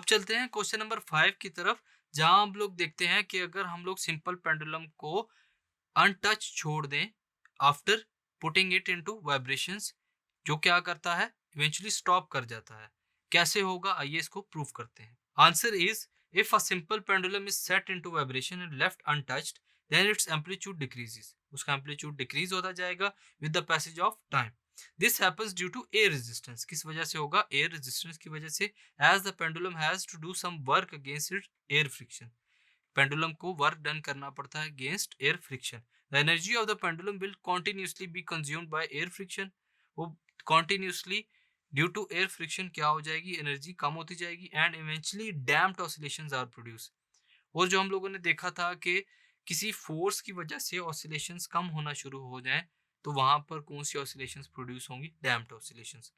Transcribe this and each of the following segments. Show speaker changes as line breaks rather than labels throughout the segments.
अब चलते हैं क्वेश्चन नंबर 5 की तरफ, जहां हम लोग देखते हैं कि अगर हम लोग सिंपल पेंडुलम को अनटच छोड़ दें after putting it into vibrations, जो क्या करता है, इवेंचुअली स्टॉप कर जाता है। कैसे होगा, आइए इसको प्रूव करते हैं। Answer is, if a simple pendulum is set into vibration and left untouched, then its amplitude decreases. उसका एम्पलीट्यूड डिक्रीज होता जाएगा with the passage of time. This happens due to air resistance. किस वजह से होगा? Air resistance की वजह से। As the pendulum has to do some work against it air friction. Pendulum को वर्क डन करना पड़ता है against air friction. The energy of the pendulum will continuously be consumed by air friction. वो continuously due to air friction क्या हो जाएगी, energy कम होती जाएगी and eventually damped oscillations are produce. और जो हम लोगों ने देखा था कि किसी फोर्स की वजह से ऑसिलेशंस कम होना शुरू हो जाए, तो वहां पर कौन सी ऑसिलेशंस प्रोड्यूस होंगी? Damped oscillations.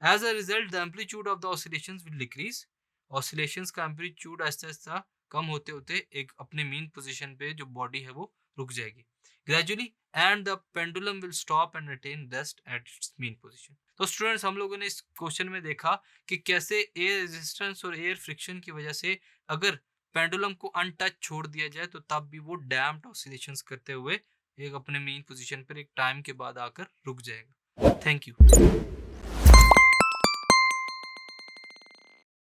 As a result the amplitude of the oscillations will decrease. Oscillations का एम्पलीट्यूड आहिस्ता आहिस्ता कम होते होते एक अपने मीन पोजीशन पे जो बॉडी है वो रुक जाएगी gradually, and the pendulum will stop and retain rest at its mean position. तो स्टूडेंट्स, हम लोगों ने इस क्वेश्चन में देखा कि कैसे एयर रेजिस्टेंस और एयर फ्रिक्शन की वजह से अगर पेंडुलम को अनटच छोड़ दिया जाए तो तब भी वो डैम्प्ड ऑसिलेशंस करते हुए एक अपने मेन पोजीशन पर एक टाइम के बाद आकर रुक जाएगा। Thank you.